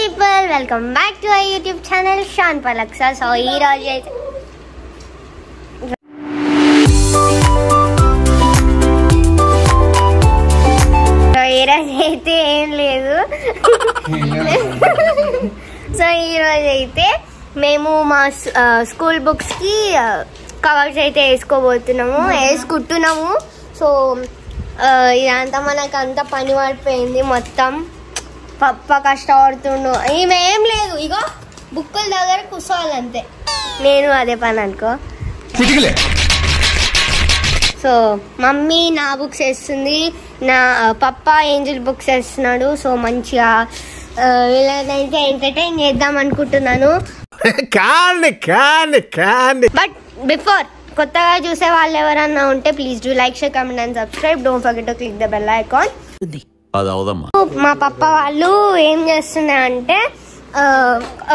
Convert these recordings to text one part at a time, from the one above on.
people, welcome back to our YouTube channel Shan Palaksa. So ee roju అయితే ఏం లేదు. So ఈరోజు అయితే మేము మా స్కూల్ బుక్స్ కి కవర్స్ అయితే వేసుకుంటున్నాము. సో ఇదంతా మనకు అంతా పని పడిపోయింది. మొత్తం పప్ప కష్టపడుతుండు. ఈమె ఏం లేదు, ఇగో బుక్కుల దగ్గర కూర్చోవాలంతే. నేను అదే పని అనుకో. సో మమ్మీ నా బుక్స్ వేస్తుంది, నా పప్ప ఏంజల్ బుక్స్ వేస్తున్నాడు. సో మంచిగా వీళ్ళనైతే ఎంటర్టైన్ చేద్దాం అనుకుంటున్నాను. బట్ బిఫోర్ కొత్తగా చూసే వాళ్ళు ఎవరన్నా ఉంటే please do like, share, comment and subscribe. Don't forget to click the bell icon. మా పప్ప వాళ్ళు ఏం చేస్తున్నారంటే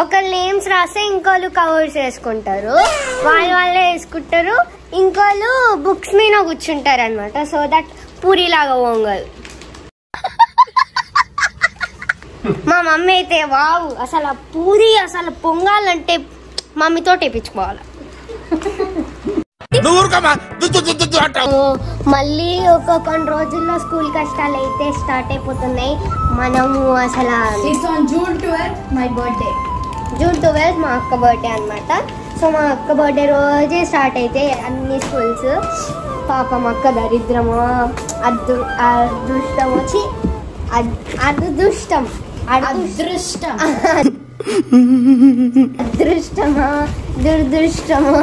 ఒకళ్ళు నేమ్స్ రాస్తే ఇంకోళ్ళు కవర్స్ వేసుకుంటారు, వాళ్ళే వేసుకుంటారు. ఇంకోళ్ళు బుక్స్ మీద కూర్చుంటారు అనమాట. సో దట్ పూరిలాగా వంగదు. మా మమ్మీ అయితే వావ్, అసలు ఆ పూరి అసలు పొంగాలంటే మమ్మీతో వేయించుకోవాలి. మళ్ళీ కొన్ని రోజుల్లో స్కూల్ కష్టాలు అయితే స్టార్ట్ అయిపోతున్నాయి. మనము అసలు June 12th మా అక్క బర్త్డే అనమాట. సో మా అక్క బర్త్డే రోజే స్టార్ట్ అయితే అన్ని స్కూల్స్. పాపం అక్క దరిద్రమో అదృష్టం వచ్చి అదృష్టమా దురదృష్టమా.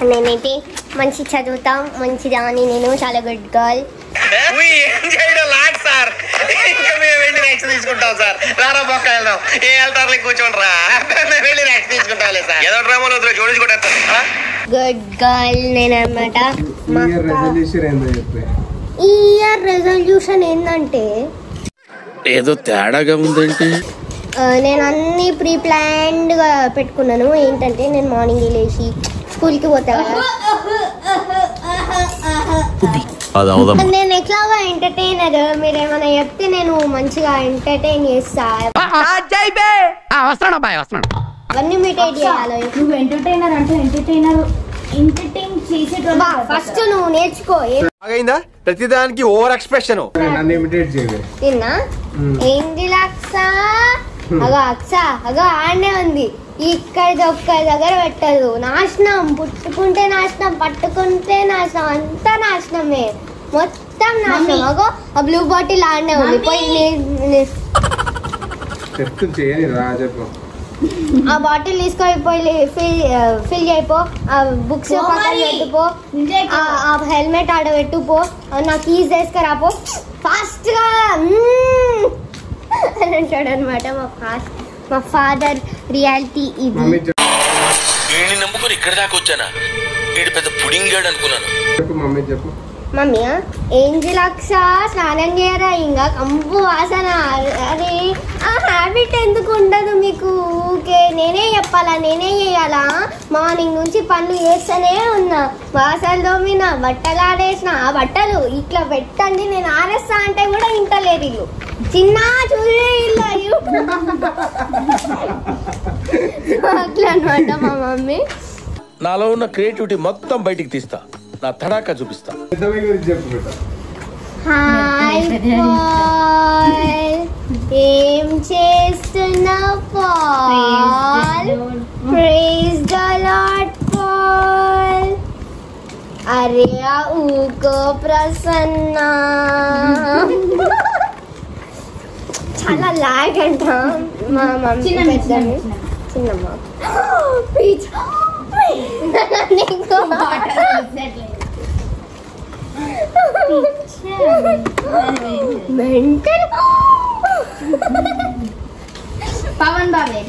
నేనైతే మంచి చదువుతాం, మంచిదాన్ని, నేను చాలా గుడ్ గర్ల్. గుడ్ గర్ల్ నేను అనమాట. ఈ ఇయర్ రెజల్యూషన్ ఏంటంటే ఏదో తేడాగా ఉందేంటి. నేను అన్ని ప్రీ ప్లాన్డ్ గా పెట్టుకున్నాను. ఏంటంటే నేను మార్నింగ్ లేచి స్కూల్ కి పోతా కదా, నేను ఎట్లాగా ఎంటర్టైనర్. మీరు ఏమైనా చెప్తే నేను మంచిగా ఎంటర్టైన్ చేస్తా. అవన్నీ ఇమిటేట్ చేయాలి. నువ్వు ఎంటర్టైనర్ అంటే ఎంటర్టైన్ చేసేటోళ్ళు. ఫస్ట్ నువ్వు నేర్చుకో. ప్రతిదానికి ఓవర్ ఎక్స్ప్రెషన్. తిన్నా ఏంటి అక్స అగో ఆడనే ఉంది. ఇక్కడిది ఒక్క దగ్గర పెట్టదు. నాశనం, పుట్టుకుంటే నాశనం, పట్టుకుంటే నాశనం, అంతా నాశనమే, మొత్తం నాశనం. అగో ఆ బ్లూ బాటిల్ ఆడనే ఉంది. పోయి ఆ బాటిల్ తీసుకొని పోయి ఫిల్ చేయిపో. ఆ బుక్స్ పక్కన పెట్టుపో. ఆ హెల్మెట్ ఆడ పెట్టుపో. నా కీస్ తీసుకురాపో ఫాస్ట్ గా అని అంటాడు అనమాట మా ఫాదర్. రియాలిటీ ఇది. నమ్ముకొని ఇక్కడ దాకా వచ్చానా? పెద్ద పుడింగ్ గాడు అనుకున్నాను. మమ్మీ ఏంజిల్ అక్స స్నానం చేయరా? ఇంకా కంపు వాసన. అరే ఆ హ్యాబిట్ ఎందుకు ఉండదు మీకు? ఊకే నేనే చెప్పాలా, నేనే చేయాలా? మార్నింగ్ నుంచి పనులు చేస్తూనే ఉన్నా. వాసలు తోమిన, బట్టలు ఆడేసిన. ఆ బట్టలు ఇట్లా పెట్టండి నేను ఆరేస్తా అంటే కూడా ఇంటలేదు ఇల్లు. చిన్న చూసే ఇల్లు అట్లా అనమాట మా మమ్మీ. నాలో ఉన్న క్రియేటివిటీ మొత్తం బయటికి తీస్తా, నా తడాకా చూపిస్తా. హాయ్ పాల్, ఏం చేస్తున్నావు Paul? Praise the Lord Paul. అరే ఊకో ప్రసన్న. చాలా లాగ్ అంట మా మమ్మీ. చిన్నమ్మ పవన్ బాబే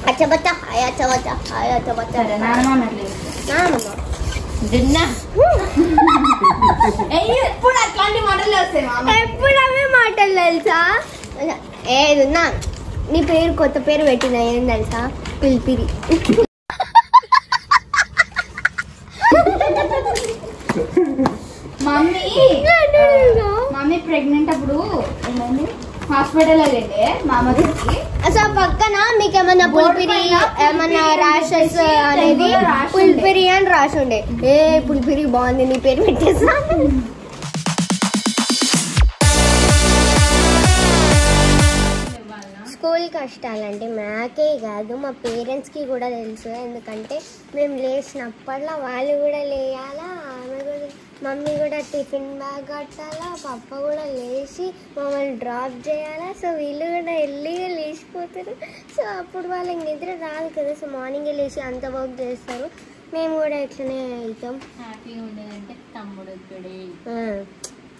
अच्छा बच्चा हाय, अच्छा बच्चा हाय, अच्छा बच्चा ఎప్పుడు అట్లాంటి మాటలు వస్తాయి మామ. ఎప్పుడు అవే మాటలు తెలుసా? ఏదున్నా నీ పేరు కొత్త పేరు పెట్టిన ఏం తెలుసా? పిల్పిరి. మమ్మీ ప్రెగ్నెంట్ అప్పుడు ఏమైంది? హాస్పిటల్ వెళ్ళండి మా అమ్మకి. అసలు పక్కన మీకు ఏమన్నా పులిపిరి ఏమన్నా ర్యాషెస్ అనేది పులిపిరి అని రాసి ఉండే. ఏ పులిపిరి బాగుంది నీ పేరు పెట్టేసా. స్కూల్ కష్టాలంటే మాకే కాదు మా పేరెంట్స్కి కూడా తెలుసు. ఎందుకంటే మేము లేచినప్పట్లో వాళ్ళు కూడా లేయాలా, ఆమె కూడా మమ్మీ కూడా టిఫిన్ బ్యాగ్ కట్టాలా, పప్ప కూడా లేచి మమ్మల్ని డ్రాప్ చేయాలా. సో వీళ్ళు కూడా ఎర్లీగా లేచిపోతారు. సో అప్పుడు వాళ్ళకి నిద్ర రాదు కదా. సో మార్నింగే లేచి అంత వర్క్ చేస్తారు. మేము కూడా ఇట్లనే అవుతాం. హ్యాపీగా ఉండేదంటే తమ్ముడు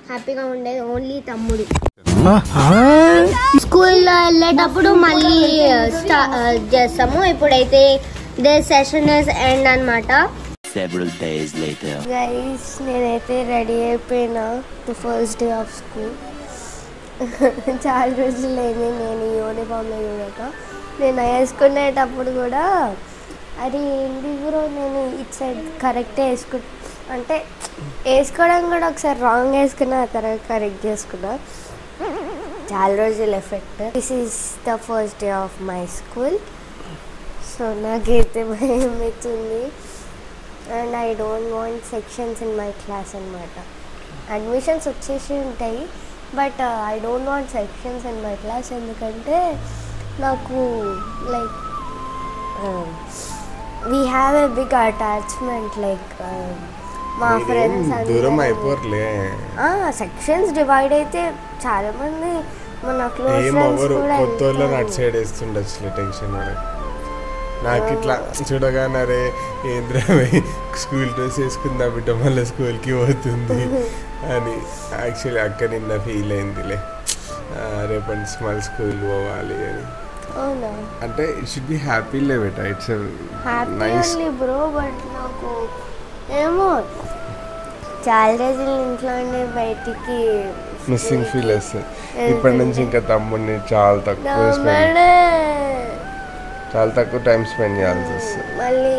హ్యాపీగా ఉండేది ఓన్లీ తమ్ముడు. స్కూల్లో వెళ్ళేటప్పుడు మళ్ళీ చేస్తాము. ఇప్పుడైతే దే సెషన్ ఇస్ ఎండ్ అన్నమాట. గైస్ నేనైతే రెడీ అయిపోయినా the first day of school. చాలా రోజులు లేని నేను యూనిఫామ్లో చూడక. నేను వేసుకునేటప్పుడు కూడా అది ఏంటి బ్రో నేను ఇటు సైడ్ కరెక్టే అంటే వేసుకోవడం కూడా ఒకసారి రాంగ్ వేసుకున్నా, ఆ తర్వాత కరెక్ట్ చేసుకున్నా. చాలా రోజులు effect. This is the first day of my school. So నాకైతే భయం అవుతుంది. And I don't want sections in my class అనమాట. అడ్మిషన్స్ వచ్చేసి ఉంటాయి but I don't want sections in my class. ఎందుకంటే నాకు like we have a big attachment. Like మా friends sections divide అయితే చాలా మంది మన క్లోజ్ ఫ్రెండ్స్ కూడా టెన్షన్ నాకు ఇట్లా చూడగానే అరే ఏంద్రా స్కూల్ డ్రెస్ వేసుకుందా బిడ్డ మళ్ళీ స్కూల్కి పోతుంది అని యాక్చువల్లీ అక్క నిన్న ఫీల్ అయిందిలే, రేపటి మళ్ళీ స్కూల్ పోవాలి అని. అంటే ఇట్ షుడ్ బి హ్యాపీలే బెటా. It's nice bro. బట్ నాకు ఏమో చాలా రోజులు ఇంట్లో ఉండి బయటికి మిస్సింగ్ ఫీల్ వస్తుంది. ఇప్పటి నుంచి ఇంకా తమ్ముడిని చాలా తక్కువ టైం స్పెండ్ చేయాల్సి వస్తుంది. మళ్ళీ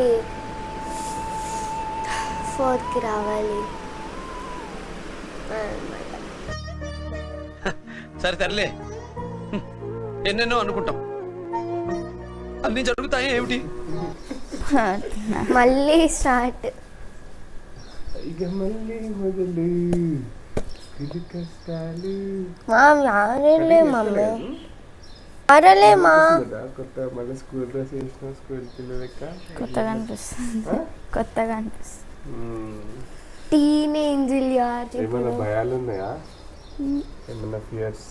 4th రావాలి. సరే తరలే, ఎన్నెన్నో అనుకుంటాం, అన్ని జరుగుతాయి ఏమిటి. మళ్ళీ స్టార్ట్. కొత్తగా అనిపిస్తుంది. టీనేంజల్ యార్. ఏమైనా భయాలు ఉన్నాయా? ఏమైనా ఫియర్స్?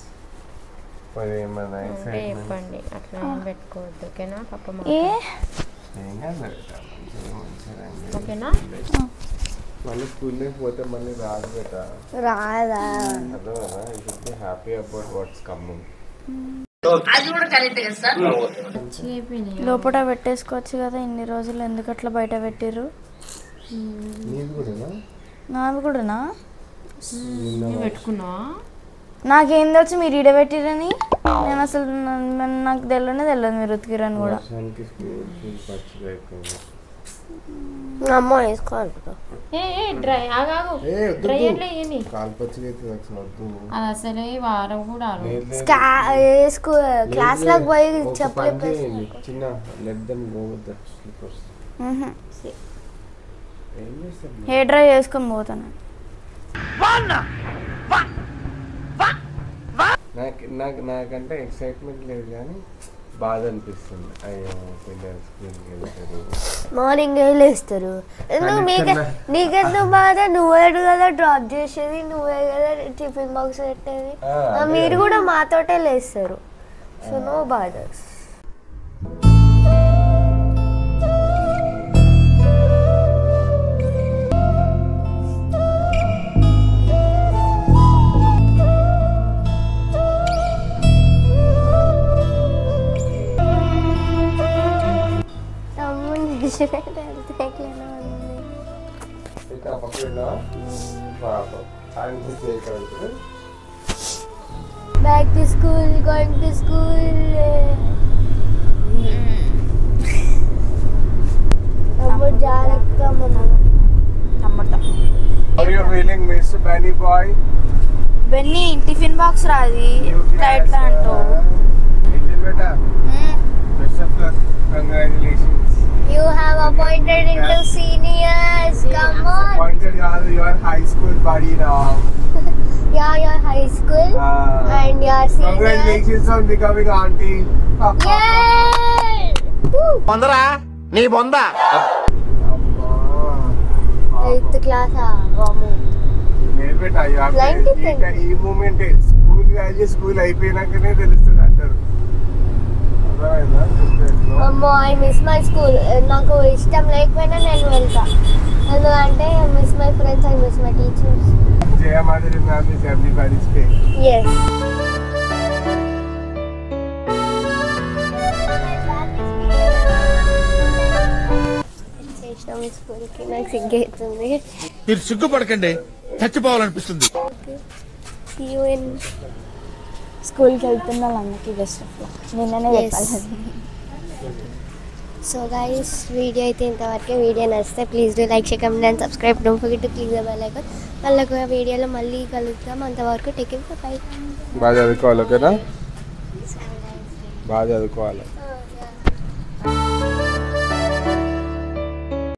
చెప్పండి, అట్లా ఏం పెట్టుకోవద్దు ఓకేనా? పాప ఓకేనా? మళ్ళీ స్కూల్లో పోతే మళ్ళీ రాదు బెట. రాదా? Happy about what's coming. లోపల పెట్టేసుకోవచ్చు కదా. ఇన్ని రోజులు ఎందుకు అట్లా బయట పెట్టిర్రు? నాది కూడానా? పెట్టుకున్నా. నాకేం తెలుసు మీరు ఈడ పెట్టిరని. నేను అసలు నాకు తెలియదు మీరు ఉతికిరని కూడా. అమ్మ వేసుకోవాలి. అసలే వారం కూడా క్లాస్ లోకి పోయి చెప్పలేదు. హెయిర్ డ్రై చేసుకొని పోతాను. నాకంటే ఎక్సైట్మెంట్ లేదు కానీ బాధ అనిపిస్తుంది. అయ్యో పిల్లలు స్కూల్కి వెళ్తారు, మార్నింగ్ లేస్తారు. నీకెందుకు బాధ? నువ్వే కదా డ్రాప్ చేసేది, నువ్వే కదా టిఫిన్ బాక్స్ పెట్టేది. మీరు కూడా మాతోటే లేస్తారు. So no bothers. Back to school, going to school. తమ్ముడు జాగ్రత్త How are you feeling, Mr. Benny boy? Benny tiffin box రాది ఎట్లా అంటావు congratulations. You have appointed into seniors. Come on. Appointed you are high school buddy now. Yeah, you're high school and you're senior. Congratulations on becoming auntie. Yay! Woo! బొందరా నీ బొంద 8th class ఈ moment school value school అయిపోయినాకనే తెలుస్తుంది అంటారు. అమ్మో I miss my school. నాకు ఇష్టం లేకపోయినా నేను వెళ్తా, ఎందుకంటే I miss my friends, I miss my teachers. Jaya Madhuri ma'am is everybody's favourite. Yes. చేసినాం స్కూల్కి, నాకు సిగ్గవుతుంది. మీరు సిగ్గుపడకండి, చచ్చిపోవాలనిపిస్తుంది. See you in స్కూల్కి వెళ్తున్న వాళ్ళకి బెస్ట్ ఆఫ్ లక్. నిన్ననే చెప్పాలి. సో గైస్, వీడియో అయితే ఇంతవరకే. వీడియో నచ్చితే please do like, share, comment and subscribe. Don't forget to click the bell icon. మళ్ళీ ఒక వీడియోలో మళ్ళీ కలుద్దాం. అంతవరకు టేక్ కేర్, బై. బాగా చదువుకోవాలి, ఓకేనా? బాగా చదువుకోవాలి.